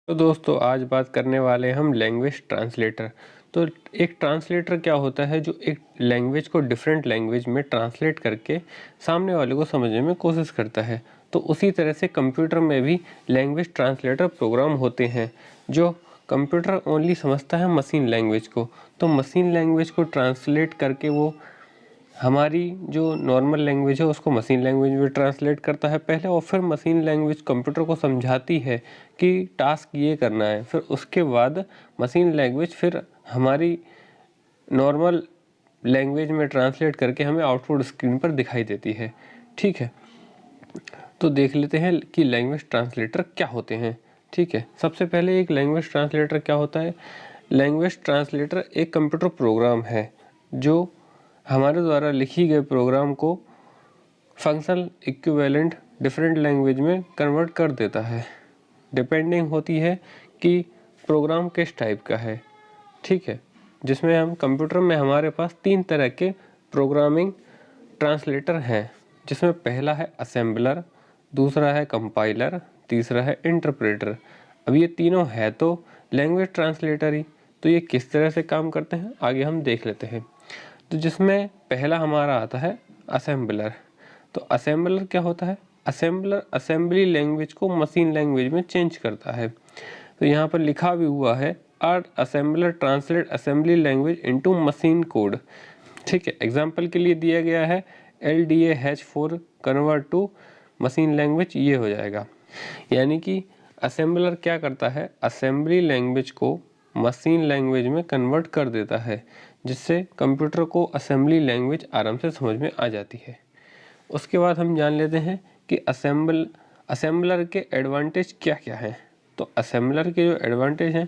तो दोस्तों आज बात करने वाले हैं हम लैंग्वेज ट्रांसलेटर। तो एक ट्रांसलेटर क्या होता है जो एक लैंग्वेज को डिफरेंट लैंग्वेज में ट्रांसलेट करके सामने वाले को समझने में कोशिश करता है। तो उसी तरह से कंप्यूटर में भी लैंग्वेज ट्रांसलेटर प्रोग्राम होते हैं जो कंप्यूटर ओनली समझता है मशीन लैंग्वेज को। तो मशीन लैंग्वेज को ट्रांसलेट करके वो हमारी जो नॉर्मल लैंग्वेज है उसको मशीन लैंग्वेज में ट्रांसलेट करता है पहले, और फिर मशीन लैंग्वेज कंप्यूटर को समझाती है कि टास्क ये करना है। फिर उसके बाद मशीन लैंग्वेज फिर हमारी नॉर्मल लैंग्वेज में ट्रांसलेट करके हमें आउटपुट स्क्रीन पर दिखाई देती है। ठीक है, तो देख लेते हैं कि लैंग्वेज ट्रांसलेटर क्या होते हैं। ठीक है, सबसे पहले एक लैंग्वेज ट्रांसलेटर क्या होता है। लैंग्वेज ट्रांसलेटर एक कंप्यूटर प्रोग्राम है जो हमारे द्वारा लिखी गए प्रोग्राम को फंक्शनल इक्विवेलेंट डिफरेंट लैंग्वेज में कन्वर्ट कर देता है। डिपेंडिंग होती है कि प्रोग्राम किस टाइप का है। ठीक है, जिसमें हम कंप्यूटर में हमारे पास 3 तरह के प्रोग्रामिंग ट्रांसलेटर हैं, जिसमें पहला है असेंबलर, दूसरा है कंपाइलर, तीसरा है इंटरप्रेटर। अब ये तीनों है तो लैंग्वेज ट्रांसलेटर ही, तो ये किस तरह से काम करते हैं आगे हम देख लेते हैं। तो जिसमें पहला हमारा आता है असेंबलर। तो असेंबलर क्या होता है। असेंबलर असेंबली लैंग्वेज को मशीन लैंग्वेज में चेंज करता है। तो यहाँ पर लिखा भी हुआ है assembler translate assembly language into machine code. ठीक है, एग्जाम्पल के लिए दिया गया है LDAH4 convert to machine language, ये हो जाएगा। यानी कि असेंबलर क्या करता है, असेंबली लैंग्वेज को मशीन लैंग्वेज में कन्वर्ट कर देता है, जिससे कंप्यूटर को असेंबली लैंग्वेज आराम से समझ में आ जाती है। उसके बाद हम जान लेते हैं कि असेंबलर के एडवांटेज क्या क्या हैं। तो असेंबलर के जो एडवांटेज हैं,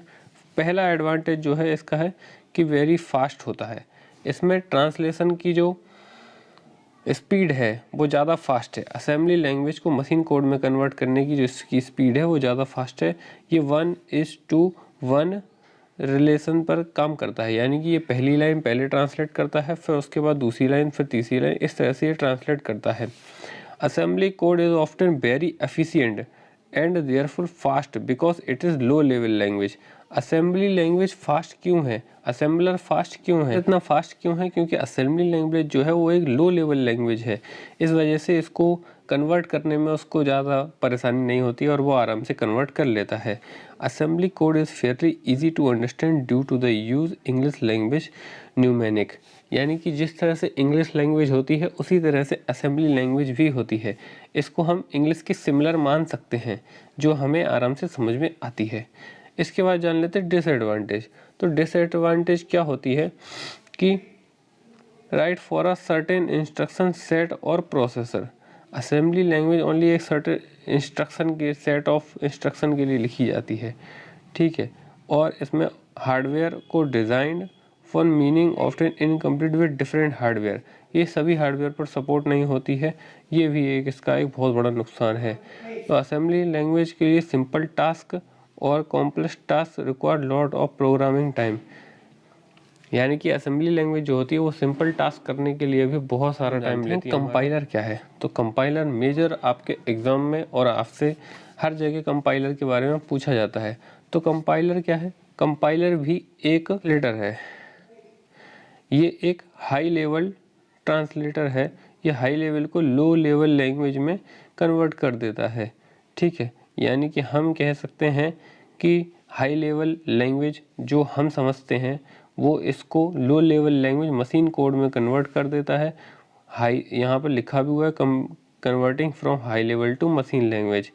पहला एडवांटेज जो है इसका है कि वेरी फास्ट होता है। इसमें ट्रांसलेशन की जो स्पीड है वो ज़्यादा फास्ट है। असेंबली लैंग्वेज को मशीन कोड में कन्वर्ट करने की जो इसकी स्पीड है वो ज़्यादा फास्ट है। ये 1:1 रिलेशन पर काम करता है, यानी कि ये पहली लाइन पहले ट्रांसलेट करता है, फिर उसके बाद दूसरी लाइन, फिर तीसरी लाइन, इस तरह से ये ट्रांसलेट करता है। Assembly code is often very efficient and therefore fast because it is low level language. Assembly language fast क्यों है, असेंबलर फास्ट क्यों है, इतना फास्ट क्यों है, क्योंकि असेंबली लैंग्वेज जो है वो एक लो लेवल लैंग्वेज है। इस वजह से इसको कन्वर्ट करने में उसको ज़्यादा परेशानी नहीं होती और वो आराम से कन्वर्ट कर लेता है। Assembly code is fairly easy to understand due to the use English language mnemonic. यानी कि जिस तरह से इंग्लिश लैंग्वेज होती है उसी तरह से असेंबली लैंग्वेज भी होती है। इसको हम इंग्लिश के सिमिलर मान सकते हैं, जो हमें आराम से समझ में आती है। इसके बाद जान लेते हैं डिसएडवांटेज। तो डिसएडवांटेज क्या होती है कि right for a certain instruction set और प्रोसेसर। असेंबली लैंग्वेज ओनली एक सर्टेन इंस्ट्रक्शन के सेट ऑफ इंस्ट्रक्शन के लिए लिखी जाती है। ठीक है, और इसमें हार्डवेयर को design for meaning often incomplete with different hardware. ये सभी हार्डवेयर पर सपोर्ट नहीं होती है, ये भी एक इसका एक बहुत बड़ा नुकसान है। तो असेंबली लैंग्वेज के लिए सिंपल टास्क और complex task require lot of programming time. यानी कि असेंबली लैंग्वेज जो होती है वो सिंपल टास्क करने के लिए भी बहुत सारा टाइम लेती है। कंपाइलर क्या है, तो कंपाइलर मेजर आपके एग्जाम में और आपसे हर जगह कंपाइलर के बारे में पूछा जाता है। तो कंपाइलर क्या है, कंपाइलर भी एक लेटर है, ये एक हाई लेवल ट्रांसलेटर है। ये हाई लेवल को लो लेवल लैंग्वेज में कन्वर्ट कर देता है। ठीक है, यानी कि हम कह सकते हैं कि हाई लेवल लैंग्वेज जो हम समझते हैं वो इसको low level language machine code में कन्वर्ट कर देता है। हाई यहाँ पर लिखा भी हुआ है converting from high level to machine language,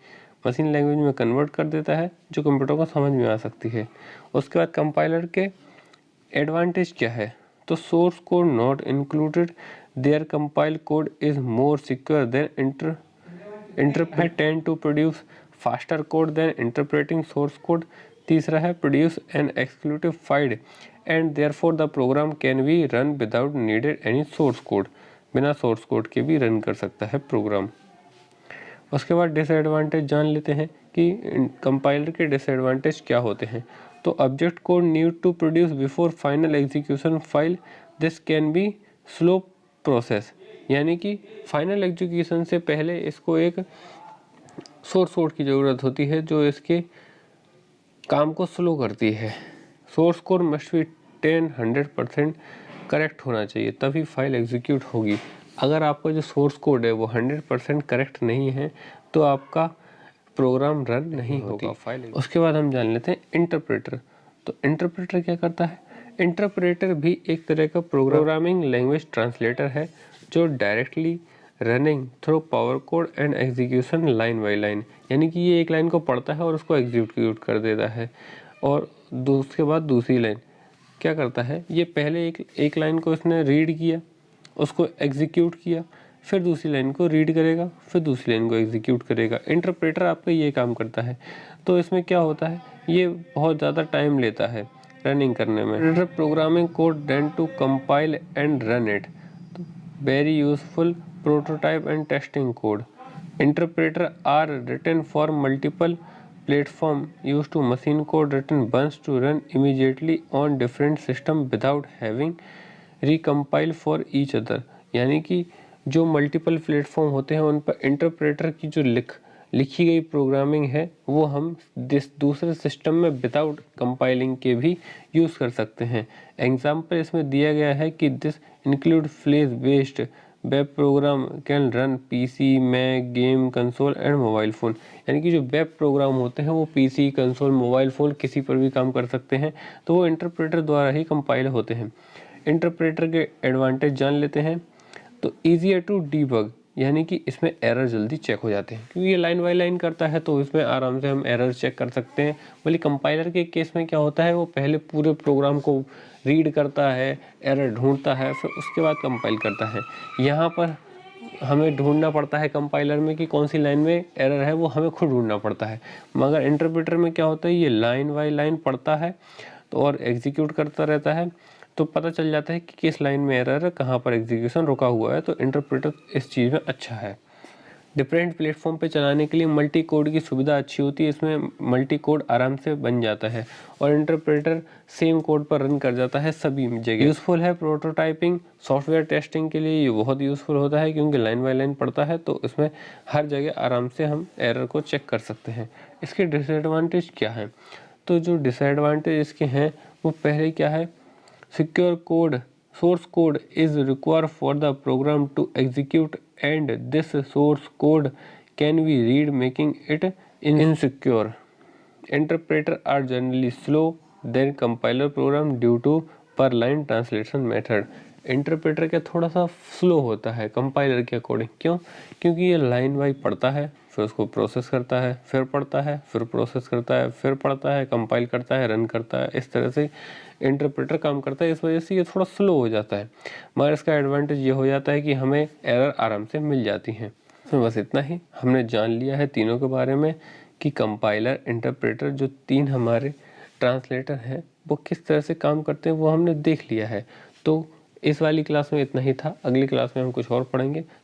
machine language में कन्वर्ट कर देता है जो कंप्यूटर को समझ में आ सकती है। उसके बाद कंपाइलर के एडवांटेज क्या है, तो source code not included there compile code is more secure than interpret tend to produce faster code than interpreting source code. तीसरा है produce an exclusive file and therefore the program can be run without needed any source code. बिना source code के भी run कर सकता है programme. उसके बाद डिसएडवांटेज जान लेते हैं कि कंपाइलर के डिसएडवांटेज क्या होते हैं। तो object code need to produce before final execution file, this can be slow process. यानी कि फाइनल एग्जीक्यूशन से पहले इसको एक सोर्स कोड की ज़रूरत होती है जो इसके काम को स्लो करती है। Source code must be 100% correct होना चाहिए, तभी फाइल एग्जीक्यूट होगी। अगर आपका जो सोर्स कोड है वो 100% करेक्ट नहीं है तो आपका प्रोग्राम रन नहीं होगा फाइल। उसके बाद हम जान लेते हैं इंटरप्रेटर। तो इंटरप्रेटर क्या करता है? इंटरप्रेटर भी एक तरह का प्रोग्रामिंग लैंग्वेज ट्रांसलेटर है जो directly running through power code and execution line by line, यानी कि ये एक लाइन को पढ़ता है और उसको एग्जीक्यूट कर देता है। और उसके बाद दूसरी लाइन क्या करता है, ये पहले एक लाइन को इसने रीड किया, उसको एग्जीक्यूट किया, फिर दूसरी लाइन को रीड करेगा, फिर दूसरी लाइन को एग्जीक्यूट करेगा। इंटरप्रेटर आपका ये काम करता है। तो इसमें क्या होता है, ये बहुत ज़्यादा टाइम लेता है रनिंग करने में। Interpreter programming code than to compile and run it, very useful prototype and testing code. Interpreter are written for multiple platforms used to machine code written once to run immediately on different systems without having recompile for each other। यानी कि जो multiple platform होते हैं उन पर interpreter की जो लिखी गई प्रोग्रामिंग है वो हम दूसरे सिस्टम में विदाउट कंपाइलिंग के भी यूज़ कर सकते हैं। एग्जाम्पल इसमें दिया गया है कि this include flash based web program can run PC, Mac, game console and mobile phone. यानी कि जो वेब प्रोग्राम होते हैं वो पीसी, कंसोल, मोबाइल फ़ोन किसी पर भी काम कर सकते हैं, तो वो इंटरप्रेटर द्वारा ही कंपाइल होते हैं। इंटरप्रेटर के एडवांटेज जान लेते हैं। तो ईजियर टू डीबग, यानी कि इसमें एरर जल्दी चेक हो जाते हैं क्योंकि ये लाइन बाई लाइन करता है, तो इसमें आराम से हम एरर चेक कर सकते हैं। बल्कि कंपाइलर के केस में क्या होता है, वो पहले पूरे प्रोग्राम को रीड करता है, एरर ढूंढता है, फिर उसके बाद कंपाइल करता है। यहाँ पर हमें ढूंढना पड़ता है कंपाइलर में कि कौन सी लाइन में एरर है, वो हमें खुद ढूंढना पड़ता है। मगर इंटरप्रेटर में क्या होता है, ये लाइन बाई लाइन पढ़ता है तो और एग्जीक्यूट करता रहता है, तो पता चल जाता है कि किस लाइन में एरर है, कहाँ पर एग्जीक्यूशन रुका हुआ है। तो इंटरप्रेटर इस चीज़ में अच्छा है। डिफरेंट प्लेटफॉर्म पे चलाने के लिए मल्टी कोड की सुविधा अच्छी होती है, इसमें मल्टी कोड आराम से बन जाता है और इंटरप्रेटर सेम कोड पर रन कर जाता है सभी जगह। यूज़फुल है प्रोटोटाइपिंग, सॉफ्टवेयर टेस्टिंग के लिए ये बहुत यूज़फुल होता है क्योंकि लाइन बाई लाइन पढ़ता है, तो इसमें हर जगह आराम से हम एरर को चेक कर सकते हैं। इसके डिसएडवांटेज क्या हैं? तो जो डिसएडवांटेज इसके हैं वो पहले क्या है, secure code source code is required for the program to execute and this source code can be read making it insecure। Interpreters are generally slow than compiler program due to per line translation method। Interpreter क्या थोड़ा सा slow होता है compiler के according. क्यों? क्योंकि ये line wise पढ़ता है, फिर उसको प्रोसेस करता है, फिर पढ़ता है, फिर प्रोसेस करता है, फिर पढ़ता है, कंपाइल करता है, रन करता है। इस तरह से इंटरप्रेटर काम करता है, इस वजह से ये थोड़ा स्लो हो जाता है। मगर इसका एडवांटेज ये हो जाता है कि हमें एरर आराम से मिल जाती हैं। इसमें बस इतना ही हमने जान लिया है तीनों के बारे में कि कंपाइलर, इंटरप्रेटर, जो तीन हमारे ट्रांसलेटर हैं वो किस तरह से काम करते हैं वो हमने देख लिया है। तो इस वाली क्लास में इतना ही था। अगली क्लास में हम कुछ और पढ़ेंगे।